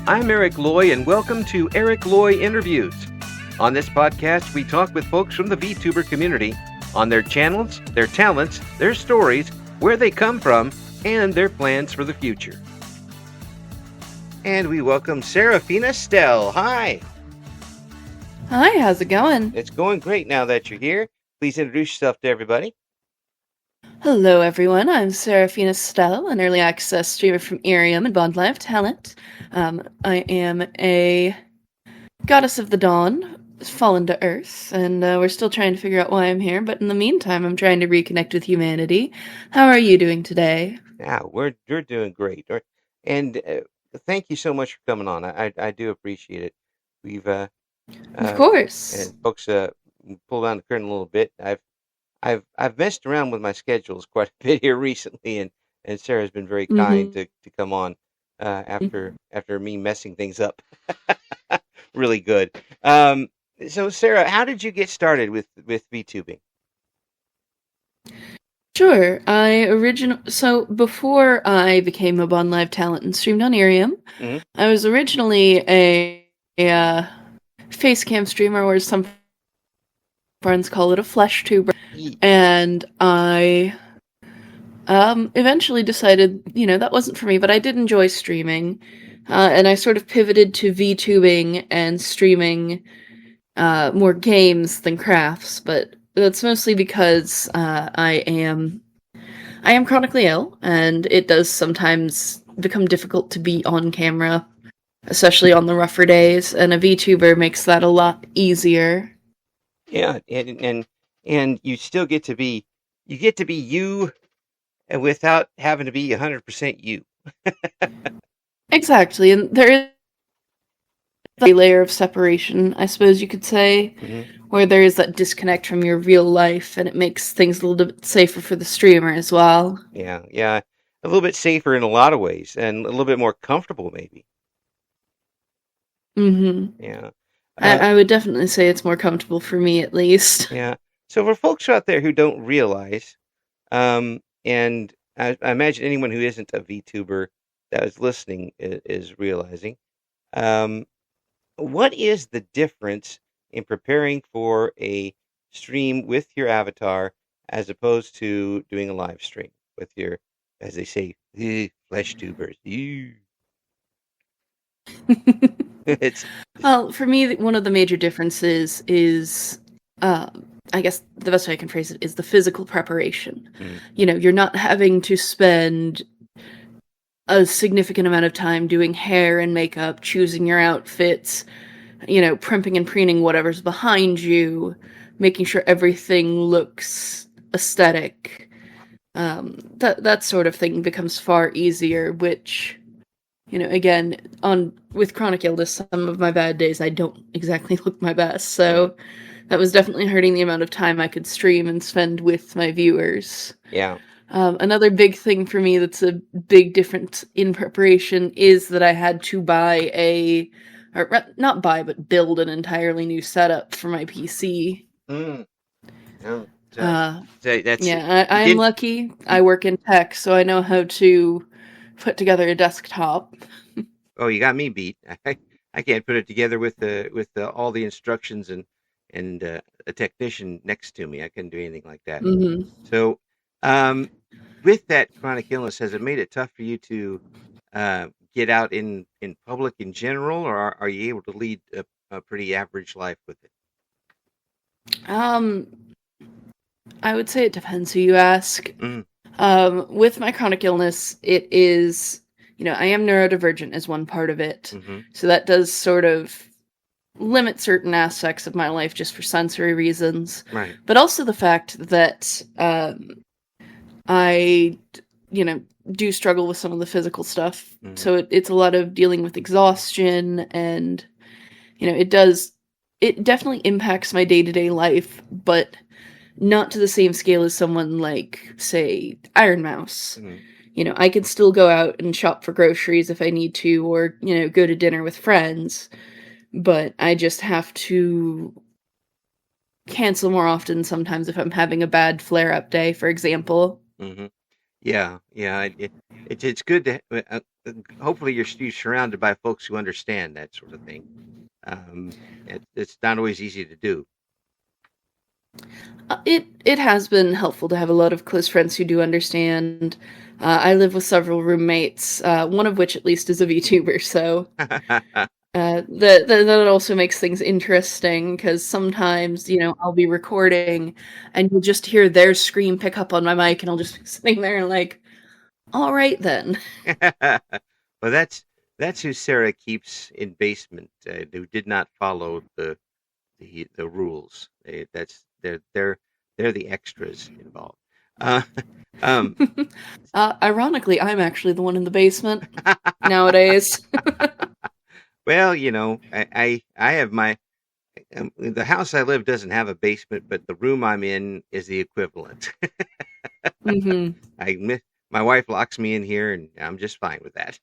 I'm Eric Loy, and welcome to Eric Loy Interviews. On this podcast, we talk with folks from the VTuber community on their channels, their talents, their stories, where they come from, and their plans for the future. And we welcome Seraphina Stelle. Hi. Hi, how's it going? It's going great now that you're here. Please introduce yourself to everybody. Hello, everyone. I'm Seraphina Stelle, an early access streamer from Irium and Bond Live Talent. I am a goddess of the dawn, fallen to earth, and we're still trying to figure out why I'm here, but in the meantime, I'm trying to reconnect with humanity. How are you doing today? Yeah, we're doing great. And thank you so much for coming on. I do appreciate it. We've Of course. and folks pull down the curtain a little bit. I've messed around with my schedules quite a bit here recently, and Sarah's been very kind to come on after me messing things up really good. So Sarah, how did you get started with VTubing? Sure. So before I became a Bond Live Talent and streamed on Irium, I was originally a face cam streamer, or some friends call it a flesh tuber, and I eventually decided, that wasn't for me, but I did enjoy streaming, and I sort of pivoted to VTubing and streaming more games than crafts, but that's mostly because I am chronically ill, and it does sometimes become difficult to be on camera, especially on the rougher days, and a VTuber makes that a lot easier. Yeah, and you still get to be you without having to be 100% you. Exactly, and there is a layer of separation, I suppose you could say, where there is that disconnect from your real life, and it makes things a little bit safer for the streamer as well. Yeah, a little bit safer in a lot of ways, and a little bit more comfortable, maybe. Yeah. I would definitely say it's more comfortable for me, at least. Yeah. So for folks out there who don't realize, and I imagine anyone who isn't a VTuber that is listening is realizing, what is the difference in preparing for a stream with your avatar as opposed to doing a live stream with your, as they say, flesh tubers? Well, for me, one of the major differences is, I guess the best way I can phrase it is the physical preparation. You're not having to spend a significant amount of time doing hair and makeup, choosing your outfits, primping and preening whatever's behind you, making sure everything looks aesthetic. That sort of thing becomes far easier, which, again, with chronic illness, some of my bad days, I don't exactly look my best, so that was definitely hurting the amount of time I could stream and spend with my viewers. Yeah. Another big thing for me that's a big difference in preparation is that I had to build an entirely new setup for my PC. I'm lucky. I work in tech, so I know how to put together a desktop. Oh, you got me beat. I can't put it together with all the instructions and a technician next to me. I couldn't do anything like that. So, with that chronic illness, has it made it tough for you to get out in public in general, or are you able to lead a pretty average life with it? I would say it depends who you ask. With my chronic illness, it is, I am neurodivergent as one part of it. So that does sort of limit certain aspects of my life just for sensory reasons. Right. But also the fact that I, do struggle with some of the physical stuff. So it's a lot of dealing with exhaustion, and, it definitely impacts my day-to-day life, but not to the same scale as someone like, say, Iron Mouse. I can still go out and shop for groceries if I need to, or, go to dinner with friends, but I just have to cancel more often sometimes if I'm having a bad flare-up day, for example. Yeah, yeah. It's good to hopefully you're surrounded by folks who understand that sort of thing. It's not always easy to do. It has been helpful to have a lot of close friends who do understand. I live with several roommates, one of which at least is a VTuber, so that also makes things interesting because sometimes, I'll be recording and you'll just hear their scream pick up on my mic, and I'll just be sitting there like, all right then. Well, that's who Sarah keeps in basement. Who did not follow the rules. They're the extras involved. Uh, um, Ironically, I'm actually the one in the basement nowadays. well, I have the house I live doesn't have a basement, but the room I'm in is the equivalent. hmm My wife locks me in here, and I'm just fine with that.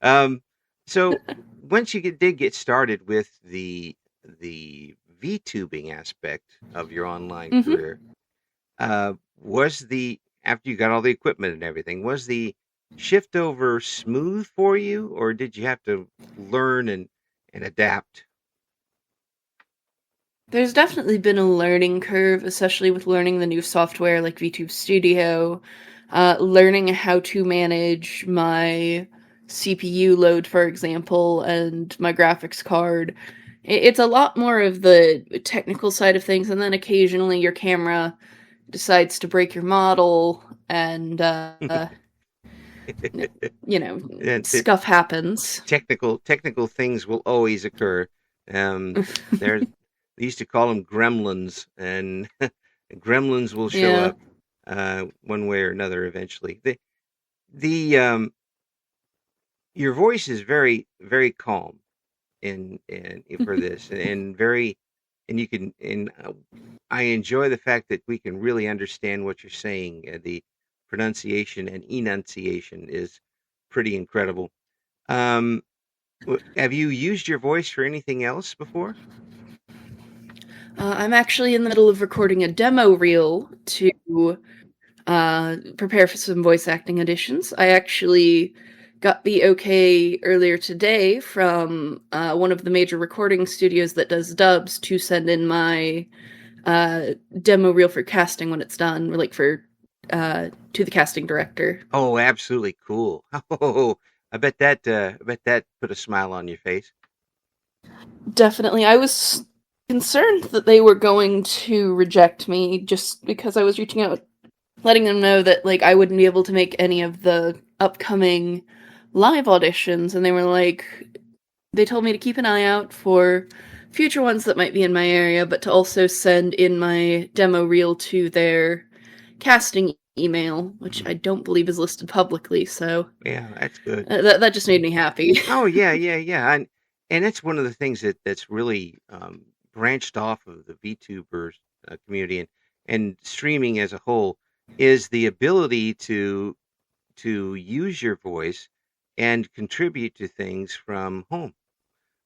Um, so once you did get started with the VTubing aspect of your online hmm career, was the after you got all the equipment and everything, was the shift over smooth for you, or did you have to learn and adapt? There's definitely been a learning curve, especially with learning the new software like VTube Studio, learning how to manage my CPU load, for example, and my graphics card. It's a lot more of the technical side of things, and then occasionally your camera decides to break your model, and And stuff happens. technical things will always occur. Um, there, they used to call them gremlins, and gremlins will show Yeah. up one way or another eventually. The your voice is very very calm and for this and very and you can and I enjoy the fact that we can really understand what you're saying. The pronunciation and enunciation is pretty incredible. Um, have you used your voice for anything else before? I'm actually in the middle of recording a demo reel to prepare for some voice acting auditions. I actually got the okay earlier today from one of the major recording studios that does dubs to send in my demo reel for casting when it's done, like for to the casting director. Oh, absolutely cool. Oh, I bet that put a smile on your face. Definitely, I was concerned that they were going to reject me just because I was reaching out, letting them know that like I wouldn't be able to make any of the upcoming live auditions, and they were like, they told me to keep an eye out for future ones that might be in my area, but to also send in my demo reel to their casting email, which I Mhm. don't believe is listed publicly. So Yeah, that's good. that just made me happy. Oh yeah, yeah, yeah, and that's one of the things that's really branched off of the VTubers community and streaming as a whole is the ability to use your voice and contribute to things from home.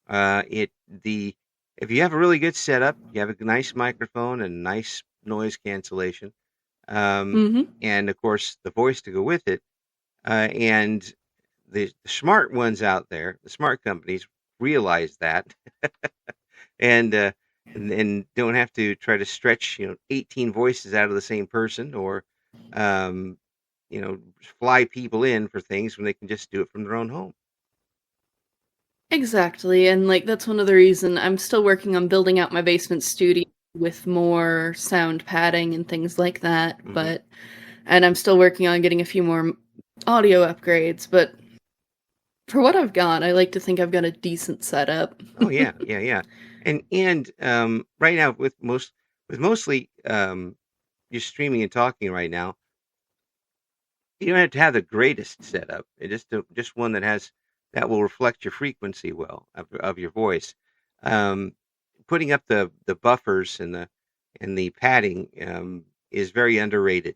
It the If you have a really good setup, you have a nice microphone and nice noise cancellation, um, hmm and of course the voice to go with it, and the smart ones out there, the smart companies realize that and and don't have to try to stretch 18 voices out of the same person or um, fly people in for things when they can just do it from their own home. Exactly, and like that's one of the reason I'm still working on building out my basement studio with more sound padding and things like that, Hmm. but and I'm still working on getting a few more audio upgrades, but for what I've got, I like to think I've got a decent setup. Oh yeah, yeah, yeah. And right now with mostly you're streaming and talking right now, you don't have to have the greatest setup. It just one that will reflect your frequency well of your voice. Um, Putting up the buffers and the padding is very underrated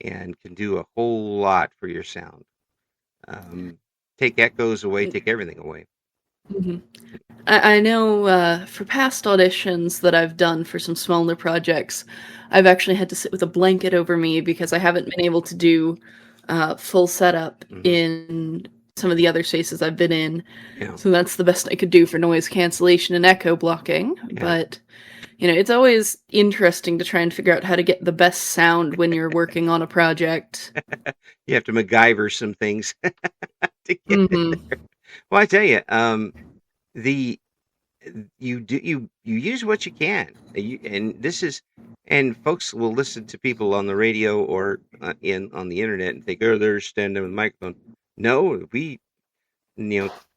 and can do a whole lot for your sound. Um, Take echoes away, take everything away. Mhm. I know for past auditions that I've done for some smaller projects, I've actually had to sit with a blanket over me because I haven't been able to do full setup Hmm. in some of the other spaces I've been in. Yeah, So that's the best I could do for noise cancellation and echo blocking. yeah. But, it's always interesting to try and figure out how to get the best sound when you're working on a project. You have to MacGyver some things to get it. Mm-hmm. Well, I tell you, the you use what you can. And folks will listen to people on the radio or in on the internet and think, oh, they're standing with a microphone. No,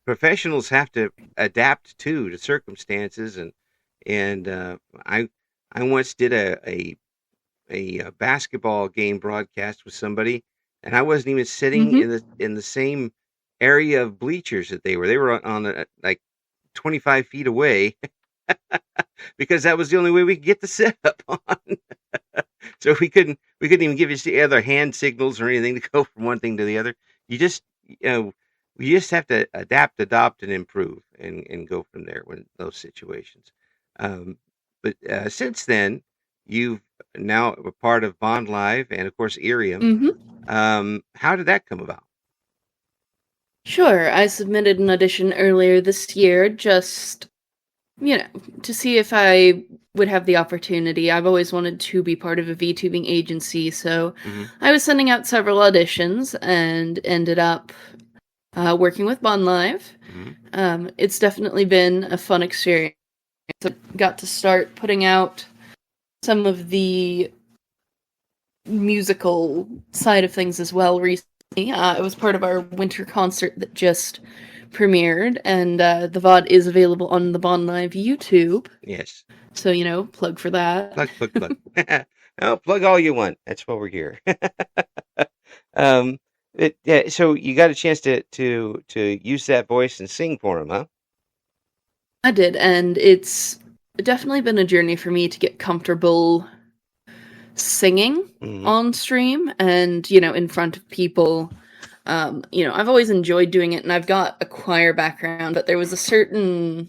professionals have to adapt to circumstances, and I once did a basketball game broadcast with somebody, and I wasn't even sitting Mm-hmm. in the same area of bleachers that they were. They were on like 25 feet away because that was the only way we could get the setup on. So we couldn't even give each other hand signals or anything to go from one thing to the other. You just you know we just have to adapt, adopt, and improve, and go from there when those situations. Um, but since then, you've now a part of Bond Live and of course Irium. Mm-hmm. How did that come about? Sure, I submitted an audition earlier this year just, you know, to see if I would have the opportunity. I've always wanted to be part of a VTubing agency, so Hmm. I was sending out several auditions and ended up working with Bond Live. Hmm. It's definitely been a fun experience. I got to start putting out some of the musical side of things as well recently. It was part of our winter concert that just premiered, and the VOD is available on the Bond Live YouTube. Yes. So, plug for that. Plug, plug, plug. No, plug all you want. That's why we're here. um, yeah, so you got a chance to use that voice and sing for him, huh? I did, and it's definitely been a journey for me to get comfortable singing Hmm. on stream and, in front of people. I've always enjoyed doing it, and I've got a choir background, but there was a certain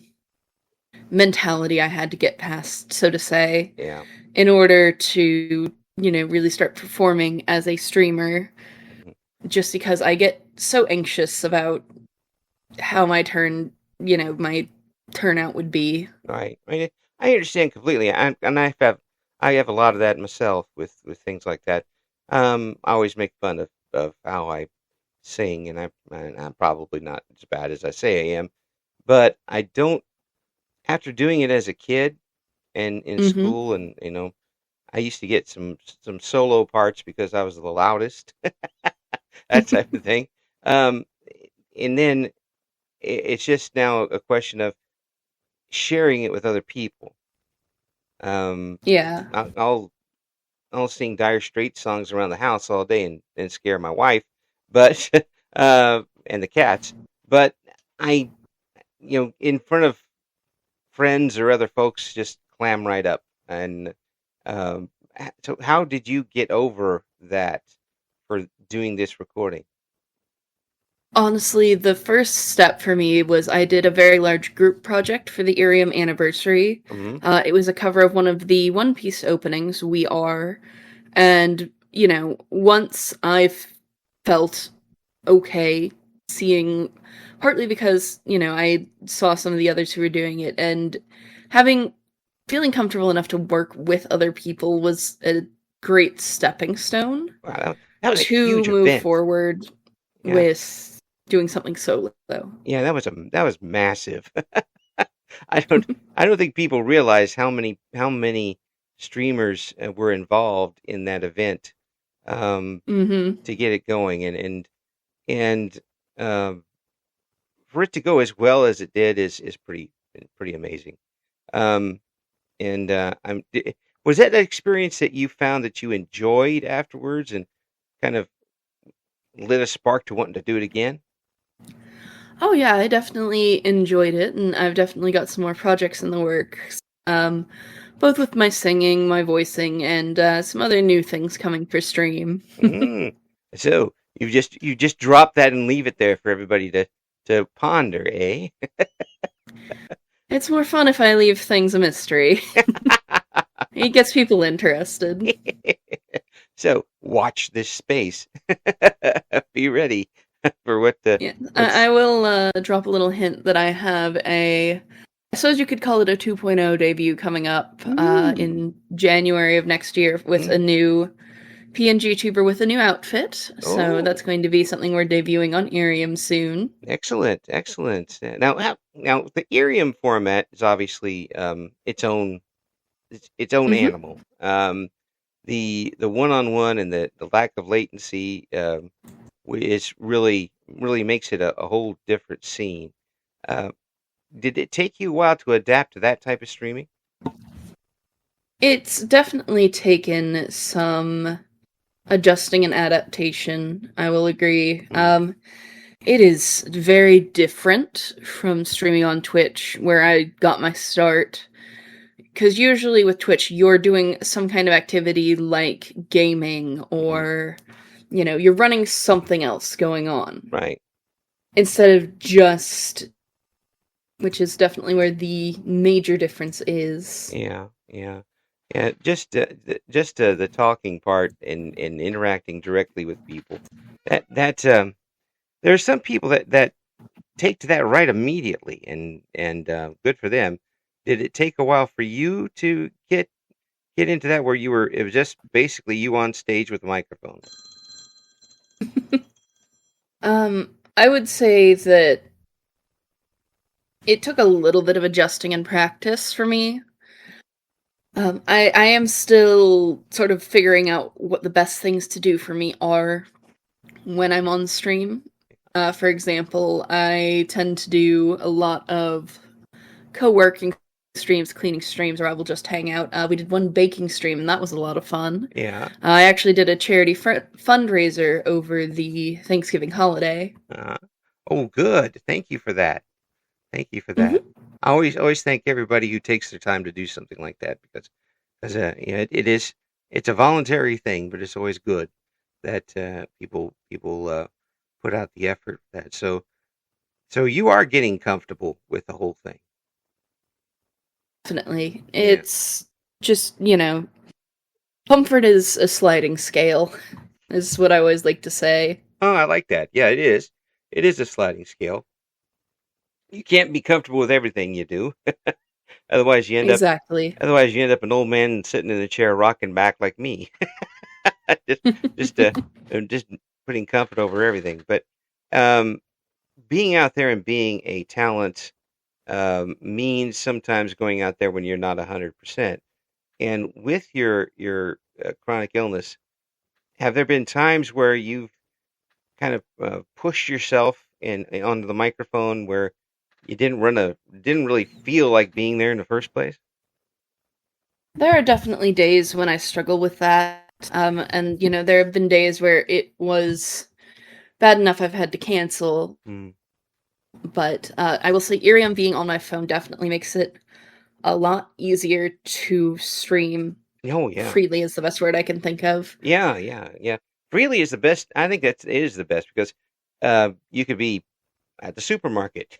mentality I had to get past, so to say, Yeah. in order to, really start performing as a streamer, Mhm. just because I get so anxious about how my turnout would be. Right. I understand completely. And I have a lot of that myself with things like that. I always make fun of how I sing, and I'm probably not as bad as I say I am, but I don't. After doing it as a kid and in Mm-hmm. school, and I used to get some solo parts because I was the loudest, that type of thing. Um, and then it's just now a question of sharing it with other people. Um, Yeah. I'll, I'll I'll sing Dire Straits songs around the house all day and scare my wife, but and the cats. But I, in front of friends or other folks, just clam right up. And so, how did you get over that for doing this recording? Honestly, the first step for me was I did a very large group project for the Irium anniversary. Hmm. It was a cover of one of the One Piece openings, We Are. And, once I felt okay seeing, partly because, I saw some of the others who were doing it, and having, feeling comfortable enough to work with other people was a great stepping stone Wow, that was a to huge move event. forward Yeah, with doing something solo. yeah, that was massive. I don't I don't think people realize how many streamers were involved in that event, um, Mm-hmm. to get it going, and um, for it to go as well as it did is pretty amazing. Um, and was that an experience that you found that you enjoyed afterwards and kind of lit a spark to wanting to do it again? Oh yeah, I definitely enjoyed it, and I've definitely got some more projects in the works. Um, both with my singing, my voicing, and some other new things coming for stream. Mm. So you just drop that and leave it there for everybody to ponder, eh? It's more fun if I leave things a mystery. It gets people interested. So watch this space. Be ready for Yeah, what's. I will drop a little hint that I have I suppose you could call it a 2.0 debut coming up Ooh. in January of next year with a Mm. new PNG tuber with a new outfit. So Oh, that's going to be something we're debuting on Irium soon. excellent, excellent. Now the Irium format is obviously its own Hmm. animal. The one-on-one and the lack of latency is really makes it a whole different scene. Uh, did it take you a while to adapt to that type of streaming? It's definitely taken some adjusting and adaptation, I will agree. Mm, It is very different from streaming on Twitch, where I got my start. Because usually with Twitch, you're doing some kind of activity like gaming mm, or, you're running something else going on right. instead of just, which is definitely where the major difference is. Yeah, yeah, yeah. Just the talking part and interacting directly with people. That there are some people that take to that right immediately, and good for them. Did it take a while for you to get into that where it was just basically you on stage with a microphone? I would say that it took a little bit of adjusting and practice for me. I am still sort of figuring out what the best things to do for me are when I'm on stream. For example, I tend to do a lot of co-working streams, cleaning streams, or I will just hang out. We did one baking stream, and that was a lot of fun. Yeah. I actually did a charity fundraiser over the Thanksgiving holiday. Uh, oh, good. Thank you for that. Thank you for that. Hmm. I always thank everybody who takes their time to do something like that because it's a voluntary thing, but it's always good that people put out the effort for that. So you are getting comfortable with the whole thing. Definitely. Yeah. It's just, comfort is a sliding scale, is what I always like to say. Oh, I like that. Yeah, it is. It is a sliding scale. You can't be comfortable with everything you do. Otherwise, you end up Exactly. otherwise you end up an old man sitting in a chair rocking back like me. just just just putting comfort over everything. But um, being out there and being a talent means sometimes going out there when you're not 100%. And with your chronic illness, have there been times where you've kind of pushed yourself in onto the microphone where you didn't really feel like being there in the first place? There are definitely days when I struggle with that. And, there have been days where it was bad enough I've had to cancel. Mm. But I will say Irium being on my phone definitely makes it a lot easier to stream Oh yeah. freely is the best word I can think of. Yeah, yeah, yeah. Freely is the best. I think that is the best because you could be at the supermarket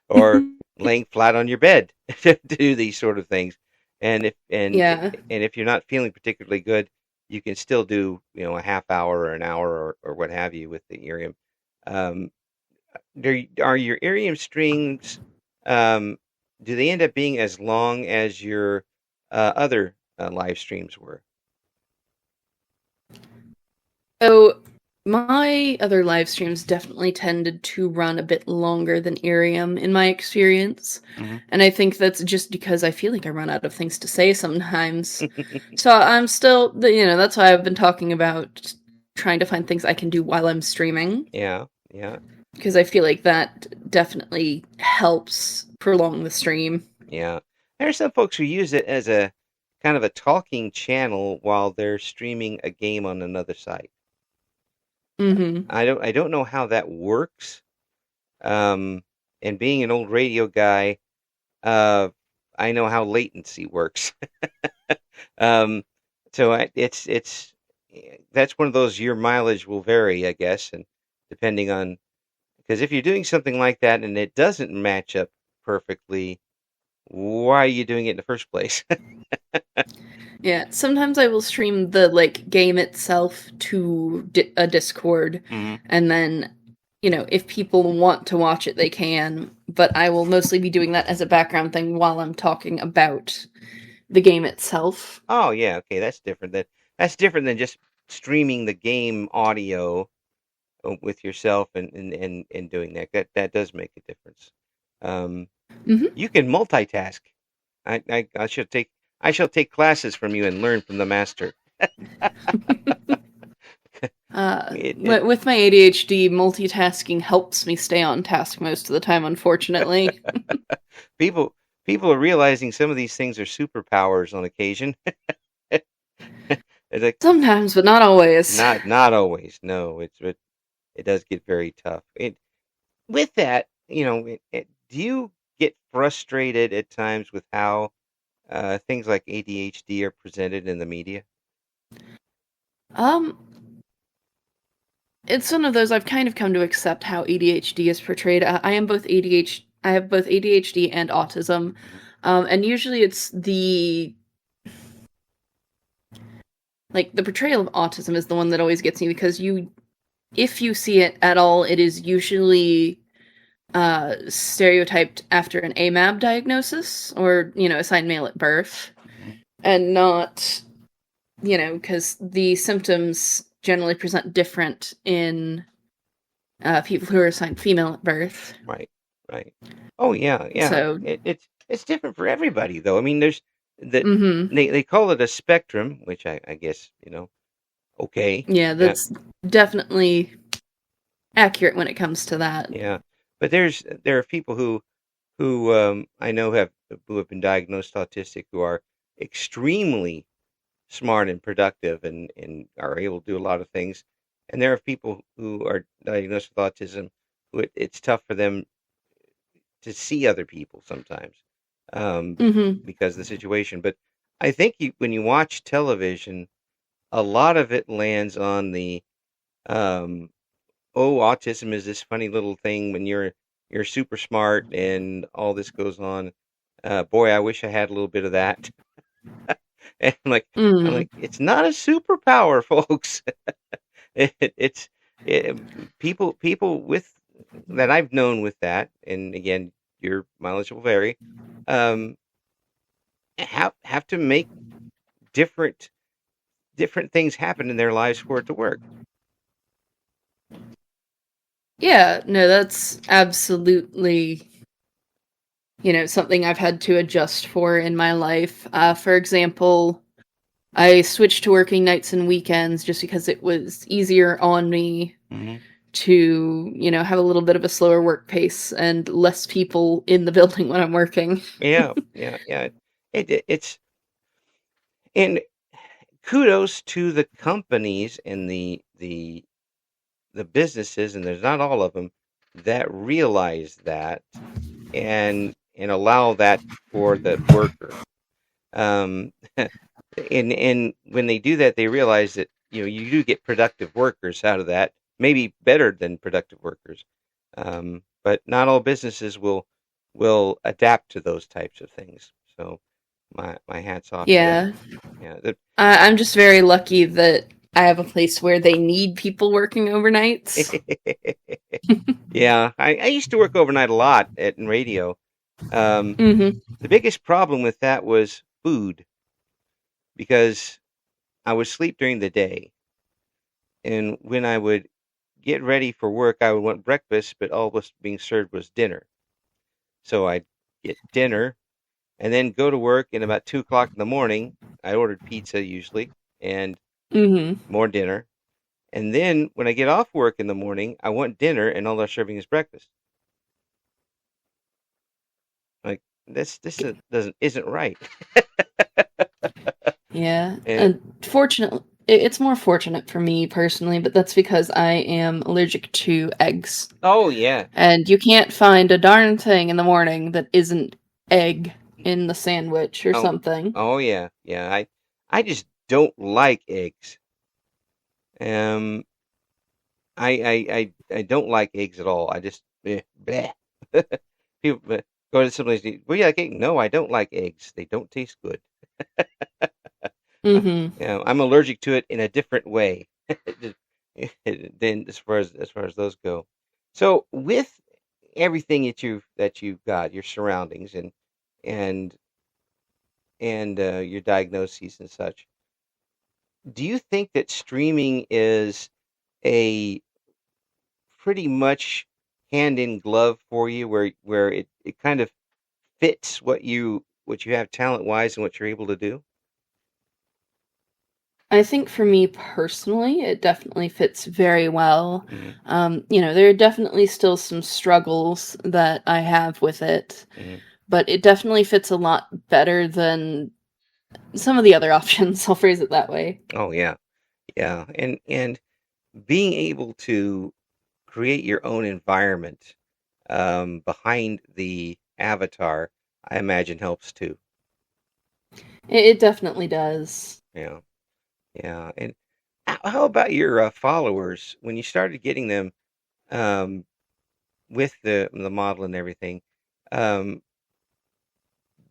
or laying flat on your bed to do these sort of things. And Yeah. if you're not feeling particularly good, you can still do a half hour or an hour or what have you with the Irium. Um, are your Irium streams? Um, do they end up being as long as your other live streams were? So my other live streams definitely tended to run a bit longer than Irium in my experience. Hmm. And I think that's just because I feel like I run out of things to say sometimes. So I'm still, that's why I've been talking about trying to find things I can do while I'm streaming. Yeah, yeah. Because I feel like that definitely helps prolong the stream. Yeah. There are some folks who use it as a kind of a talking channel while they're streaming a game on another site. Hmm. I don't know how that works. Um, and being an old radio guy, uh, I know how latency works. Um, so that's one of those your mileage will vary, I guess, and depending on because if you're doing something like that and it doesn't match up perfectly, why are you doing it in the first place? Yeah, sometimes I will stream the game itself to a Discord, Mm-hmm. and then if people want to watch it, they can. But I will mostly be doing that as a background thing while I'm talking about the game itself. Oh yeah, okay, that's different than just streaming the game audio with yourself and doing that. That does make a difference. Um, Hmm. you can multitask. I shall take classes from you and learn from the master. It With my ADHD, multitasking helps me stay on task most of the time, unfortunately. people people are realizing some of these things are superpowers on occasion. It's like Sometimes, but not always. not always. No, it does get very tough. With that, do you get frustrated at times with how things like ADHD are presented in the media? Um, it's one of those I've kind of come to accept how ADHD is portrayed. I am both ADHD. I have both ADHD and autism, Mhm. and usually it's the portrayal of autism is the one that always gets me because if you see it at all, it is usually stereotyped after an AMAB diagnosis or assigned male at birth, Mhm. and not because the symptoms generally present different in people who are assigned female at birth. Right, right. Oh yeah, yeah. So, It's different for everybody though. I mean, there's that mm-hmm. they call it a spectrum, which I guess okay. Yeah, Yeah, that's definitely accurate when it comes to that. yeah. But there are people who I know who have been diagnosed autistic who are extremely smart and productive and are able to do a lot of things. And there are people who are diagnosed with autism who it's tough for them to see other people sometimes um, Mm-hmm. because of the situation. But I think when you watch television, a lot of it lands on the um, oh, autism is this funny little thing when you're super smart and all this goes on. Boy, I wish I had a little bit of that. And I'm Mm-hmm. like, it's not a superpower, folks. It's people with that I've known with that, and again, your mileage will vary. Um, have to make different different things happen in their lives for it to work. Yeah, no, that's absolutely something I've had to adjust for in my life. For example, I switched to working nights and weekends just because it was easier on me Hmm. to, have a little bit of a slower work pace and less people in the building when I'm working. Yeah, yeah, yeah. It's and kudos to the companies and the businesses, and there's not all of them that realize that and allow that for the worker. Um, and when they do that, they realize that you do get productive workers out of that, maybe better than productive workers. But not all businesses will adapt to those types of things. So my hats off to them. Yeah. Yeah. I'm just very lucky that I have a place where they need people working overnights. Yeah, I used to work overnight a lot in radio. Um, Hmm. the biggest problem with that was food because I would sleep during the day, and when I would get ready for work, I would want breakfast, but all was being served was dinner. So I'd get dinner and then go to work. And about 2 o'clock in the morning, I ordered pizza usually and Hmm. more dinner. And then when I get off work in the morning, I want dinner, and all they're serving is breakfast. Like this doesn't isn't right. Yeah. And Unfortunately, it's more fortunate for me personally, but that's because I am allergic to eggs. oh yeah, And you can't find a darn thing in the morning that isn't egg in the sandwich or oh something. oh yeah, yeah. I just don't like eggs. Um, I don't like eggs at all. I just bleh. People, Go to someplace. Well, yeah, egg. No, I don't like eggs. They don't taste good. Mm-hmm. I'm allergic to it in a different way than as far as those go. So with everything that you've got, your surroundings and your diagnoses and such, do you think that streaming is a pretty much hand in glove for you, where it kind of fits what you have talent wise and what you're able to do? I think for me personally, it definitely fits very well. Hmm. There are definitely still some struggles that I have with it, Hmm. but it definitely fits a lot better than some of the other options. I'll phrase it that way. Oh yeah, yeah, and being able to create your own environment behind the avatar, I imagine helps too. It definitely does. Yeah, yeah. And how about your followers when you started getting them um, with the model and everything? Um,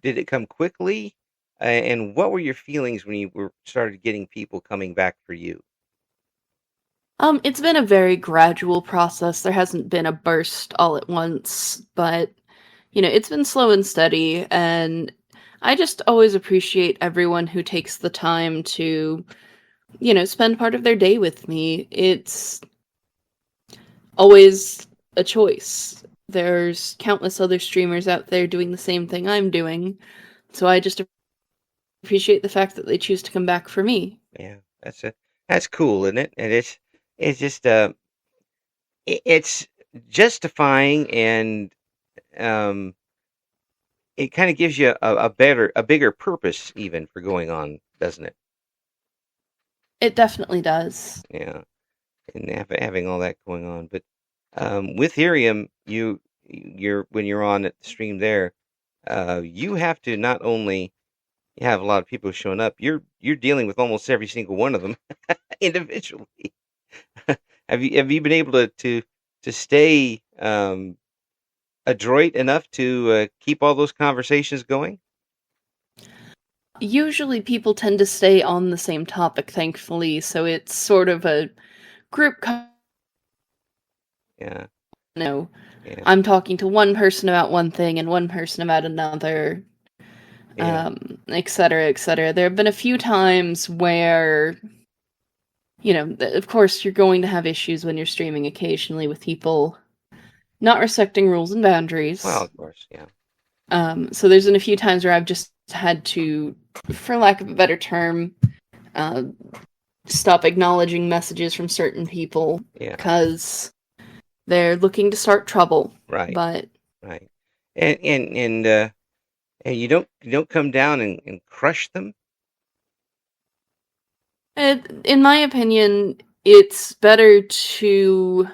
did it come quickly? And what were your feelings when you were started getting people coming back for you? It's been a very gradual process. There hasn't been a burst all at once, but it's been slow and steady, and I just always appreciate everyone who takes the time to, spend part of their day with me. It's always a choice. There's countless other streamers out there doing the same thing I'm doing, so I just appreciate the fact that they choose to come back for me. Yeah, that's cool, isn't it? And it's just it's justifying, and um, it kind of gives you a bigger purpose even for going on, doesn't it? It definitely does. Yeah, and having all that going on. But with Ethereum, you're when you're on at the stream there, you have to not only have a lot of people showing up, you're dealing with almost every single one of them individually. Have you been able to stay adroit enough to keep all those conversations going? Usually people tend to stay on the same topic, thankfully, so it's sort of a group Yeah, know, yeah, I'm talking to one person about one thing and one person about another, yeah. et cetera, et cetera. There have been a few times where, of course, you're going to have issues when you're streaming occasionally with people not respecting rules and Well, boundaries. of course, yeah, So there's been a few times where I've just had to, for lack of a better term, uh, stop acknowledging messages from certain people yeah. because they're looking to start trouble. Right, But right. And you don't come down and crush them. in my opinion, it's better to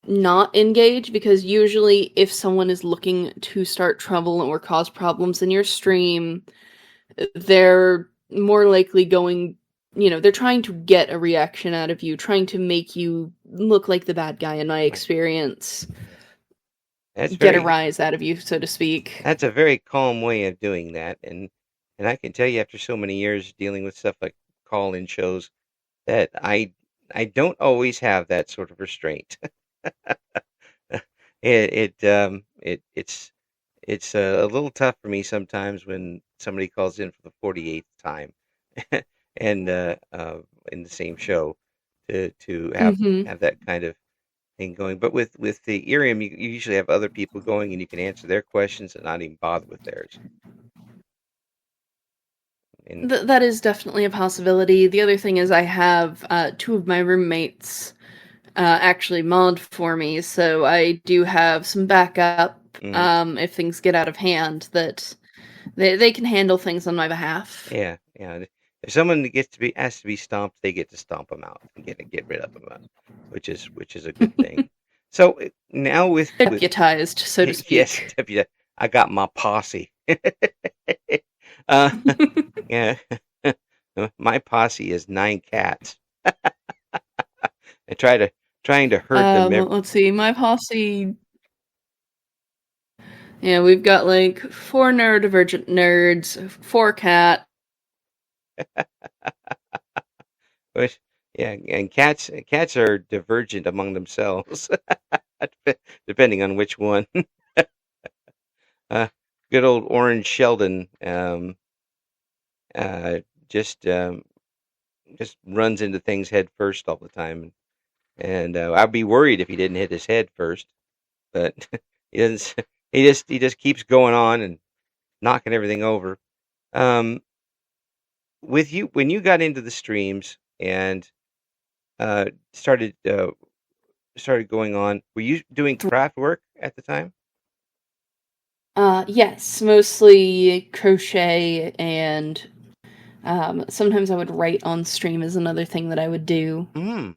not engage because usually if someone is looking to start trouble or cause problems in your stream, they're more likely going, they're trying to get a reaction out of you, trying to make you look like the bad guy in my Right. experience, That's get a very rise out of you, so to speak. that's a very calm way of doing that, and I can tell you after so many years dealing with stuff like call-in shows that I don't always have that sort of restraint. It's a little tough for me sometimes when somebody calls in for the 48th time, and in the same show to have Hmm. have that kind of thing going. But with the Irium, you usually have other people going, and you can answer their questions and not even bother with theirs. And That is definitely a possibility. The other thing is I have two of my roommates actually mod for me, so I do have some backup mm, if things get out of hand that they can handle things on my behalf. yeah, yeah. If someone gets to be has to be stomped, they get to stomp them out and get rid of them, which is a good thing. So now with Deputized, so to yes, speak. deputy, I got my posse. uh, yeah, my posse is 9 cats. I trying to herd them. Let's see. My posse. Yeah, we've got like 4 neurodivergent nerds, 4 cat. Which, yeah, and cats are divergent among themselves, depending on which one. Uh, Good old Orange Sheldon, uh, just um, just runs into things head first all the time, and I'd be worried if he didn't hit his head first. But he doesn't. He just keeps going on and knocking everything over. Um, with you, when you got into the streams and uh, started started going on, were you doing craft work at the time? Yes, mostly crochet and sometimes I would write on stream is another thing that I would do. Mm.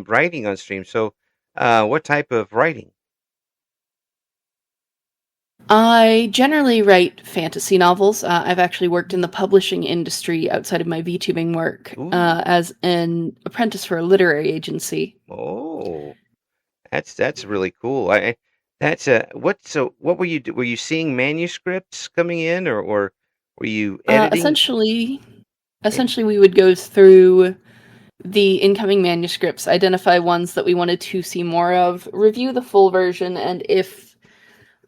Writing on stream. So, what type of writing? I generally write fantasy novels. I've actually worked in the publishing industry outside of my VTubing work Ooh, as an apprentice for a literary agency. oh, that's really cool. That's what. So, what were you were you seeing manuscripts coming in, or were you Uh, editing? essentially, Yeah. essentially, we would go through the incoming manuscripts, identify ones that we wanted to see more of, review the full version, and if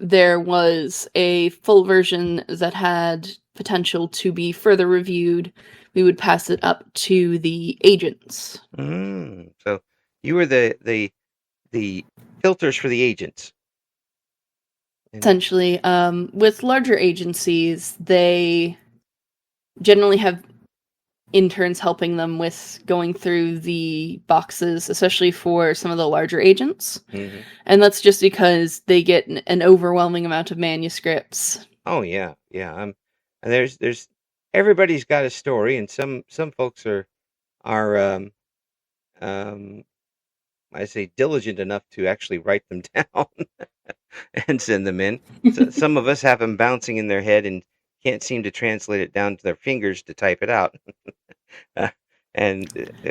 there was a full version that had potential to be further reviewed, we would pass it up to the agents. So, you were the filters for the agents, and Essentially, with larger agencies, they generally have interns helping them with going through the boxes, especially for some of the larger agents. hmm And that's just because they get an overwhelming amount of manuscripts. oh yeah, yeah. And there's everybody's got a story, and some folks are um I say diligent enough to actually write them down and send them in. So some of us have them bouncing in their head and can't seem to translate it down to their fingers to type it out. Uh,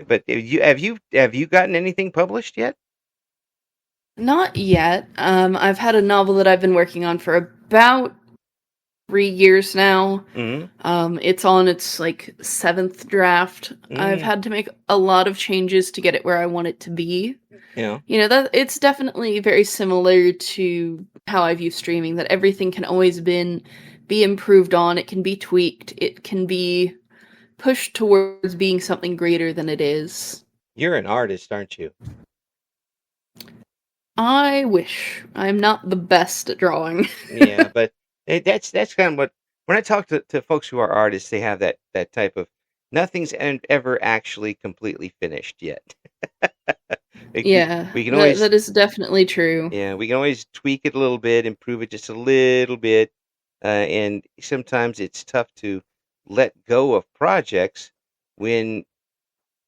but have you gotten anything published yet? Not yet. I've had a novel that I've been working on for about 3 years now. Mm-hmm. It's on its like 7th draft. I've Mm, had to make a lot of changes to get it where I want it to be. yeah. You know, that it's definitely very similar to how I view streaming, that everything can always be improved on, it can be tweaked, it can be pushed towards being something greater than it is. You're an artist, aren't you? I wish. I'm not the best at drawing. Yeah, but that's kind of what when I talk to folks who are artists, they have that type of nothing's ever actually completely finished yet. Like Yeah, we can that always that is definitely true. yeah, we can always tweak it a little bit, improve it just a little bit, and sometimes it's tough to let go of projects when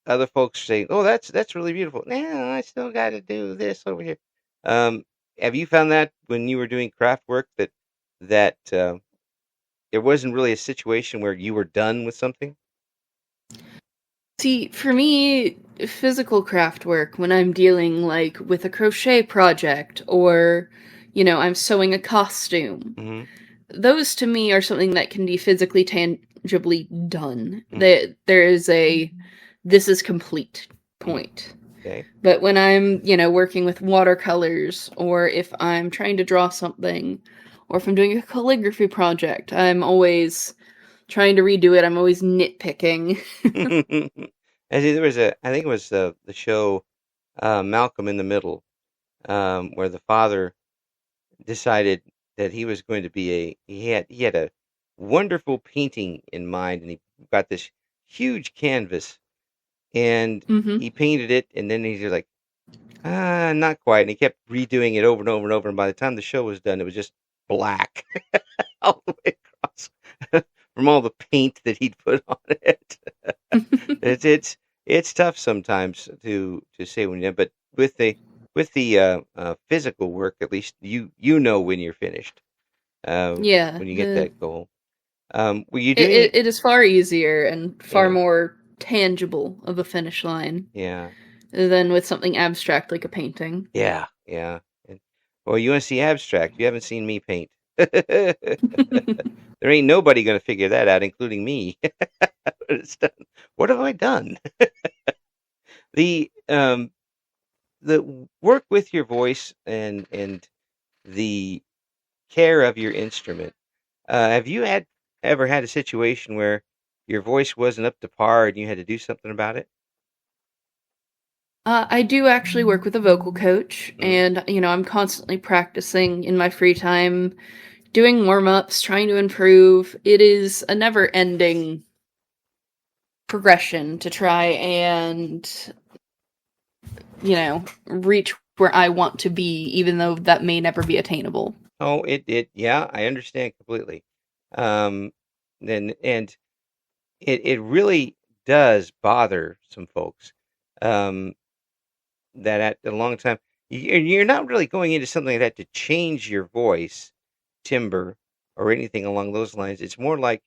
other folks say, "Oh, that's really beautiful." Now I still got to do this over here. Um, have you found that when you were doing craft work that there wasn't really a situation where you were done with something? See, for me, physical craft work, when I'm dealing like with a crochet project or, I'm sewing a costume, Mm-hmm. those to me are something that can be physically tangibly done. Mm, There is a this is complete mm, point. okay. But when I'm, working with watercolors, or if I'm trying to draw something, or if I'm doing a calligraphy project, I'm always trying to redo it. I'm always nitpicking. I see there was I think it was the show Malcolm in the Middle, where the father decided that he was going to be he had a wonderful painting in mind, and he got this huge canvas, and Hmm. he painted it, and then he's like, not quite, and he kept redoing it over and over and over, and by the time the show was done, it was just black all the way across from all the paint that he'd put on it. It's it's it's tough sometimes to say when you, but with the physical work, at least you know when you're finished. Yeah, When you get that goal. Were you it, doing? it, it is far easier and far Yeah, more tangible of a finish line yeah, than with something abstract like a painting. yeah, yeah. Well, you want to see abstract? You haven't seen me paint. There ain't nobody going to figure that out, including me. It's done. What have I done? The work with your voice and the care of your instrument. Have you ever had a situation where your voice wasn't up to par and you had to do something about it? I do actually work with a vocal coach, Mm. and I'm constantly practicing in my free time, doing warm ups, trying to improve. It is a never ending progression to try and reach where I want to be, even though that may never be attainable. Oh, yeah, I understand completely. Um, and it really does bother some folks. Um, that at a long time, you're not really going into something like that to change your voice, timbre, or anything along those lines. It's more like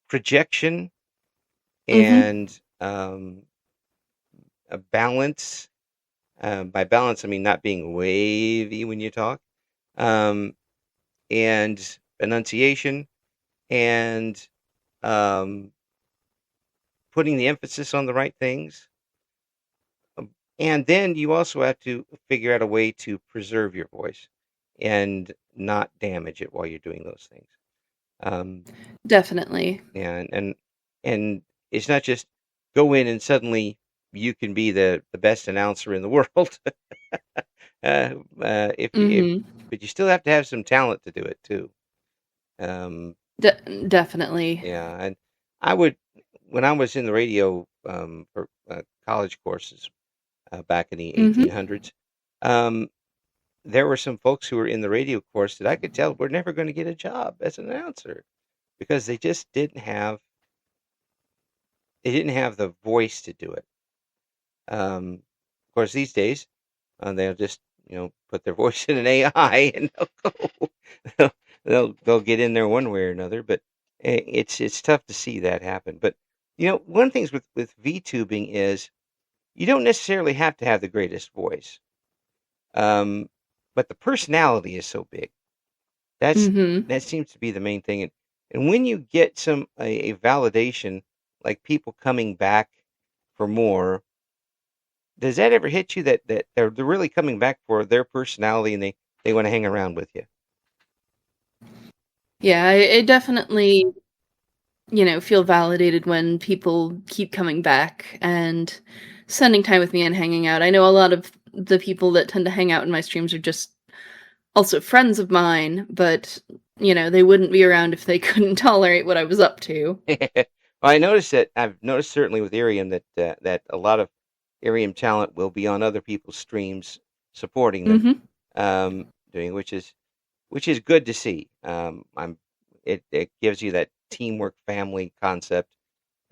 projection Mm-hmm. and a balance. By balance, I mean not being wavy when you talk, um, and enunciation, and um, putting the emphasis on the right things. And then you also have to figure out a way to preserve your voice and not damage it while you're doing those things. Um, Definitely. and it's not just go in and suddenly you can be the best announcer in the world. If Mm-hmm. but you still have to have some talent to do it too. Um, Definitely. yeah, and I would when I was in the radio for college courses back in the Mm-hmm. 1800s. Um, there were some folks who were in the radio course that I could tell were never going to get a job as an announcer because they just didn't have the voice to do it. Of course, these days they'll just put their voice in an AI and they'll go, they'll get in there one way or another. But it's tough to see that happen. But one of the things with VTubing is you don't necessarily have to have the greatest voice. Um, but the personality is so big. That's Mm-hmm. that seems to be the main thing. And when you get a validation, like people coming back for more, does that ever hit you that they're really coming back for their personality and they want to hang around with you? Yeah, it definitely, feel validated when people keep coming back and spending time with me and hanging out. I know a lot of the people that tend to hang out in my streams are just also friends of mine, but they wouldn't be around if they couldn't tolerate what I was up to. Well, I noticed that I've noticed certainly with Irium that a lot of Irium talent will be on other people's streams supporting them, Mhm. doing which is good to see. It gives you that teamwork family concept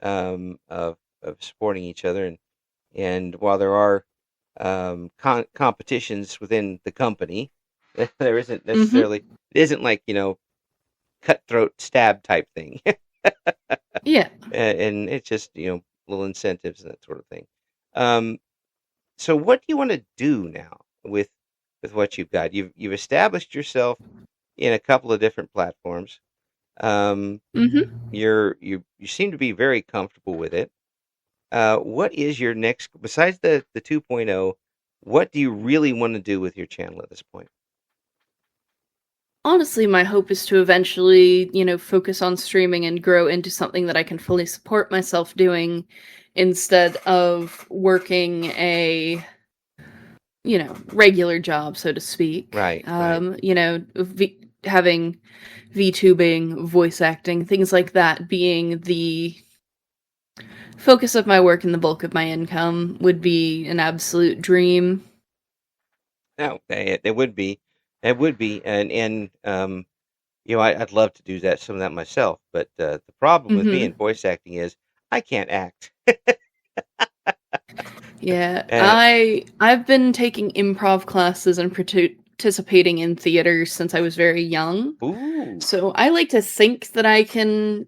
of supporting each other and while there are competitions within the company, there isn't Mhm. necessarily it isn't like cutthroat stab type thing. Yeah. And it's just little incentives and that sort of thing. Um, so what do you want to do now with what you've got? You've established yourself in a couple of different platforms. Um, Mhm. you seem to be very comfortable with it. What is your next besides the 2.0? What do you really want to do with your channel at this point? Honestly, my hope is to eventually, focus on streaming and grow into something that I can fully support myself doing instead of working a, regular job, so to speak. Right, right. Having VTubing, voice acting, things like that being the focus of my work and the bulk of my income would be an absolute dream. No, it would be, and I'd love to do that some of that myself, but the problem with me in Mhm. voice acting is I can't act. Yeah, Uh, I've been taking improv classes and participating in theater since I was very young. ooh, So I like to think that I can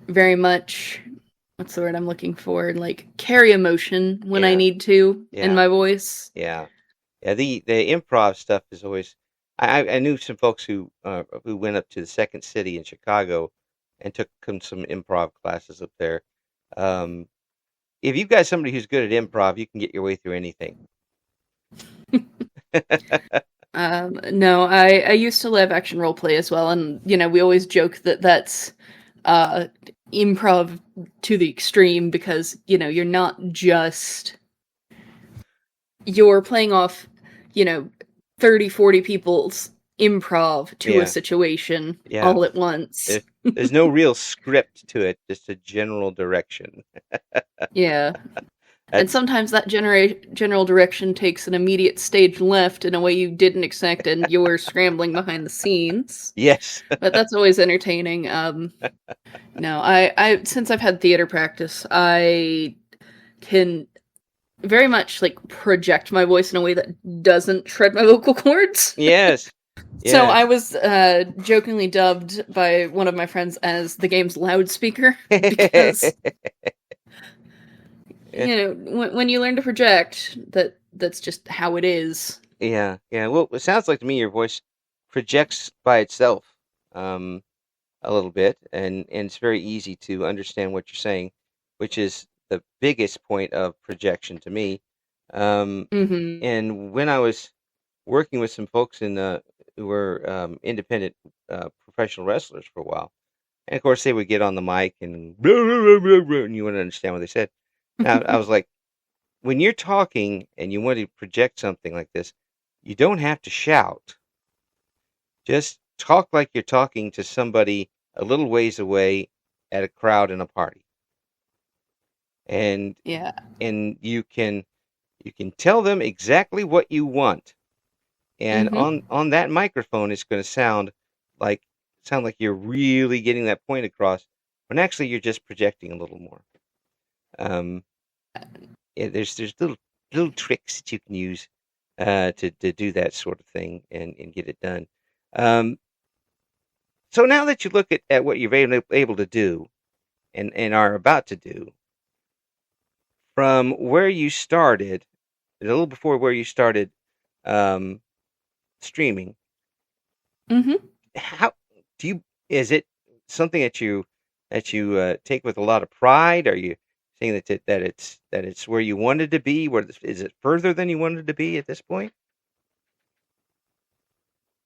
very much what's the word I'm looking for? Like carry emotion when I yeah, need to in yeah, my voice. yeah. Yeah, the improv stuff is always. I knew some folks who went up to the Second City in Chicago and took some improv classes up there. Um, if you've got somebody who's good at improv, you can get your way through anything. No, I used to live action role play as well, and we always joke that that's improv to the extreme because you're not just you're playing off 30, 40 people's improv to a Yeah, situation yeah. all at once. There's no real script to it, just a general direction. Yeah. And That's sometimes that general direction takes an immediate stage left in a way you didn't expect, and you're scrambling behind the scenes. yes. But that's always entertaining. No, I since I've had theater practice, I can very much like project my voice in a way that doesn't shred my vocal cords. Yes. So Yes. I was jokingly dubbed by one of my friends as the game's loudspeaker because when you learn to project, that's just how it is. Yeah, yeah. Well, it sounds like to me your voice projects by itself a little bit, and it's very easy to understand what you're saying, which is the biggest point of projection to me. Mm-hmm. And when I was working with some folks who were independent professional wrestlers for a while, and of course they would get on the mic and blah, blah, blah, blah, and you wouldn't understand what they said. Now I was like, when you're talking and you want to project something like this, you don't have to shout. Just talk like you're talking to somebody a little ways away at a crowd in a party. And Yeah. and you can tell them exactly what you want. And Mm-hmm. on that microphone it's going to sound like you're really getting that point across when actually you're just projecting a little more. Um, yeah, there's little tricks that you can use to do that sort of thing and get it done. Um, so now that you look at what you're able to do and are about to do, from where you started, a little before where you started um, streaming, Mm-hmm. how do you? Is it something that you take with a lot of pride? Are you saying that it's where you wanted to be? Is it further than you wanted to be at this point?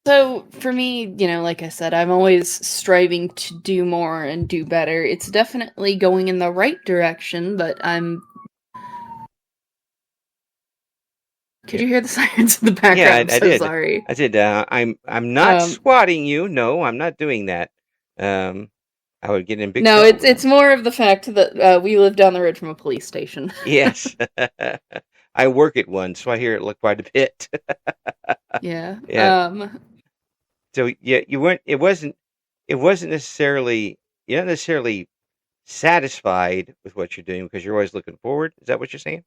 So for me, like I said, I'm always striving to do more and do better. It's definitely going in the right direction, but Could Yeah, you hear the sirens in the yeah, background? I'm I so did. sorry. I did. I'm not Um, swatting you. No, I'm not doing that. Um, I would get in big no, trouble it's then. it's more of the fact that we live down the road from a police station. Yes, I work at one, so I hear it quite a bit. Yeah. Yeah. So yeah, you weren't. It wasn't necessarily. You're not necessarily satisfied with what you're doing because you're always looking forward. Is that what you're saying?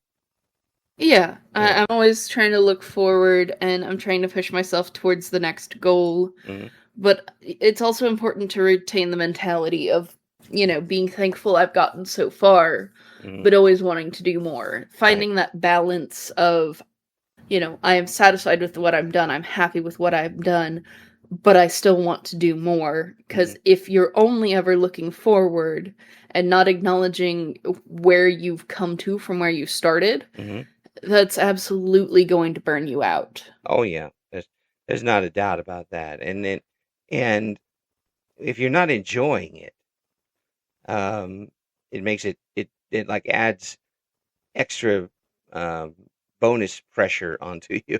Yeah, Yeah. I'm always trying to look forward and I'm trying to push myself towards the next goal. Hmm. But it's also important to retain the mentality of, being thankful I've gotten so far, Hmm. but always wanting to do more. Right. Finding that balance of, I am satisfied with what I've done, I'm happy with what I've done, but I still want to do more. Hmm. Because if you're only ever looking forward and not acknowledging where you've come to from where you started, Hmm. that's absolutely going to burn you out. Oh yeah. There's not a doubt about that. And if you're not enjoying it, um, it makes it like adds extra um, bonus pressure onto you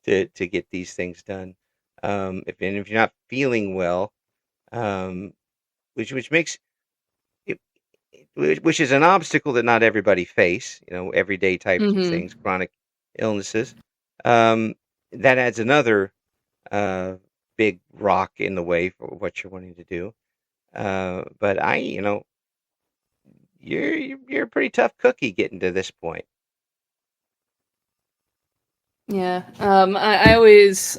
to get these things done. If you're not feeling well, um, which makes it, which is an obstacle that not everybody face, everyday types of Mm-hmm. things, chronic illnesses. Um, that adds another uh, big rock in the way for what you're wanting to do. But you're a pretty tough cookie getting to this point. Yeah. I always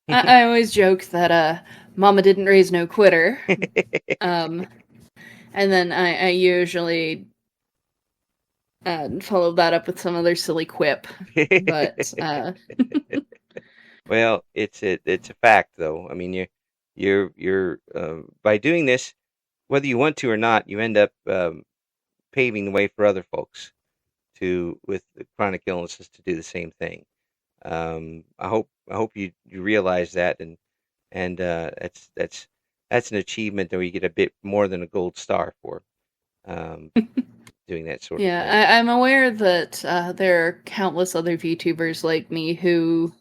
I always joke that Mama didn't raise no quitter. Yeah, Um, and then I usually and follow that up with some other silly quip. But well, it's a fact though. I mean, you're by doing this, whether you want to or not, you end up paving the way for other folks with chronic illnesses to do the same thing. I hope you realize that, and that's an achievement that we get a bit more than a gold star for doing that sort of thing. I'm aware that there are countless other VTubers like me who,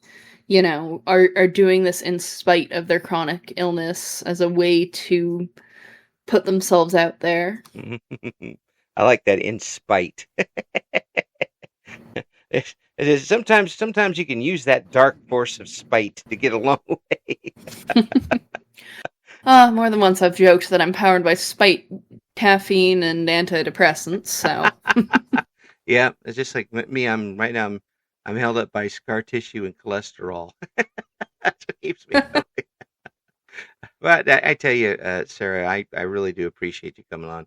are doing this in spite of their chronic illness as a way to put themselves out there. I like that, in spite. It is sometimes you can use that dark force of spite to get a long way. More than once I've joked that I'm powered by spite, caffeine, and antidepressants, so. Yeah, it's just like me. I'm held up by scar tissue and cholesterol. That's what keeps me going. But I tell you, Sarah, I really do appreciate you coming on.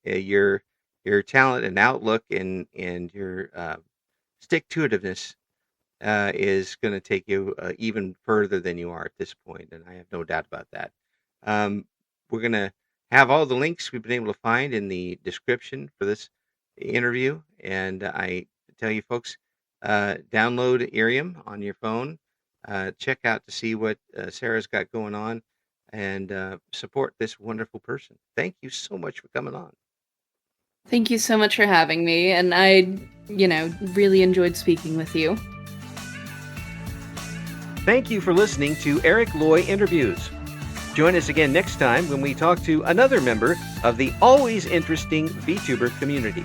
Your talent and outlook and your stick-to-itiveness is going to take you even further than you are at this point, and I have no doubt about that. We're going to have all the links we've been able to find in the description for this interview, and I tell you folks, download Irium on your phone, check out to see what Sarah's got going on, and support this wonderful person. Thank you so much for coming on. Thank you so much for having me, and I, really enjoyed speaking with you. Thank you for listening to Eric Loy Interviews. Join us again next time when we talk to another member of the always interesting VTuber community.